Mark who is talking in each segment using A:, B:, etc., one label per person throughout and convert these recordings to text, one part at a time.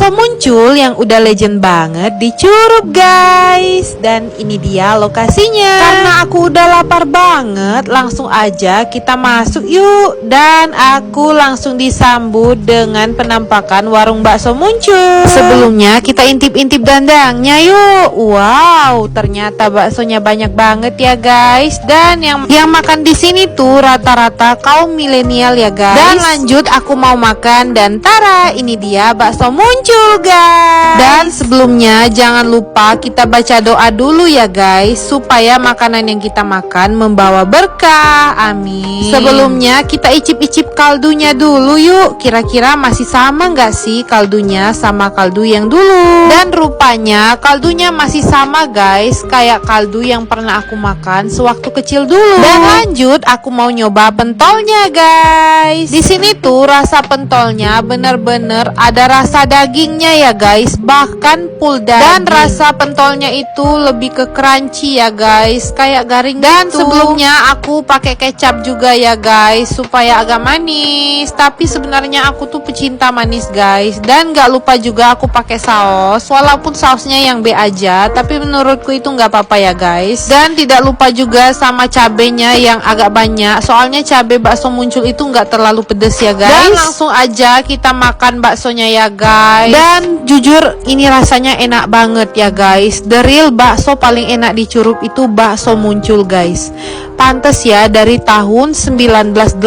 A: bakso muncul yang udah legend banget di Curup guys. Dan ini dia lokasinya. Karena aku udah lapar banget, langsung aja kita masuk yuk. Dan aku langsung disambut dengan penampakan warung bakso muncul. Sebelumnya kita intip-intip dandangnya yuk. Wow, ternyata baksonya banyak banget ya guys. Dan yang makan di sini tuh rata-rata kaum milenial ya guys. Dan lanjut aku mau makan dan tara, ini dia bakso muncul guys. Dan sebelumnya jangan lupa kita baca doa dulu ya guys, supaya makanan yang kita makan membawa berkah. Amin. Sebelumnya kita icip-icip kaldunya dulu yuk. Kira-kira masih sama nggak sih kaldunya sama kaldu yang dulu? Dan rupanya kaldunya masih sama guys, kayak kaldu yang pernah aku makan sewaktu kecil dulu. Dan lanjut aku mau nyoba pentolnya guys. Di sini tuh rasa pentolnya bener-bener ada rasa dagingnya ya guys, bahkan full daging. Dan rasa pentolnya itu lebih ke crunchy ya guys, kayak garing. Dan gitu. Sebelumnya aku pakai kecap juga ya guys, supaya agak manis. Tapi sebenarnya aku tuh pecinta manis guys. Dan gak lupa juga aku pakai saus, walaupun sausnya yang B aja, tapi menurutku itu nggak apa-apa ya guys. Dan tidak lupa juga sama cabenya yang agak banyak, soalnya cabai bakso muncul itu nggak terlalu pedes ya guys. Dan langsung aja kita makan baksonya ya guys. Dan jujur ini rasanya enak banget ya guys. The real bakso paling enak di Curup itu bakso muncul guys. Pantes ya, dari tahun 1986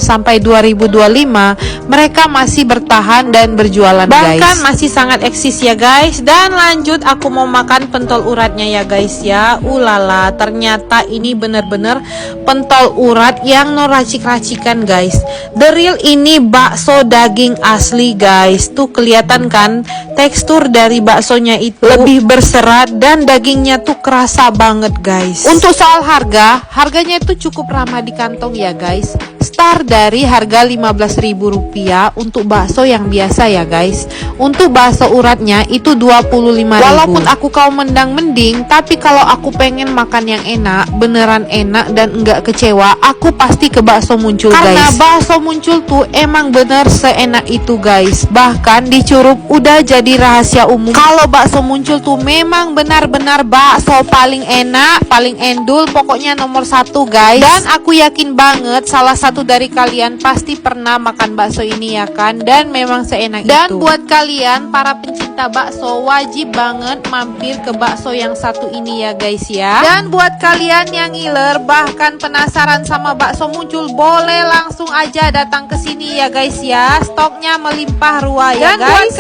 A: sampai 2025 mereka masih bertahan dan berjualan guys. Bahkan masih sangat eksis ya guys. Dan lanjut aku mau makan pentol uratnya ya guys ya. Ulala, ternyata ini bener-bener pentol urat yang no racik-racikan guys. The real ini bakso daging asli guys. Tuh kelihatan kan tekstur dari baksonya itu lebih berserat dan dagingnya tuh kerasa banget guys. Untuk soal harganya itu cukup ramah di kantong ya guys. Start dari harga Rp15.000 untuk bakso yang biasa ya guys. Untuk bakso uratnya itu Rp25.000. Walaupun aku kaum mendang-mending, tapi kalau aku pengen makan yang enak, beneran enak dan enggak kecewa, aku pasti ke bakso muncul guys. Karena bakso muncul tuh emang bener seenak itu guys. Bahkan di Curup udah jadi rahasia umum kalau bakso muncul tuh memang benar-benar bakso paling enak, paling endul, pokoknya nomor 1 guys. Dan aku yakin banget salah satu dari kalian pasti pernah makan bakso ini ya kan, dan memang seenak itu. Dan buat kalian para pencinta bakso, wajib banget mampir ke bakso yang satu ini ya guys ya. Dan buat kalian yang ngiler bahkan penasaran sama bakso muncul, boleh langsung aja datang ke sini ya guys ya. Stoknya melimpah ruah ya guys.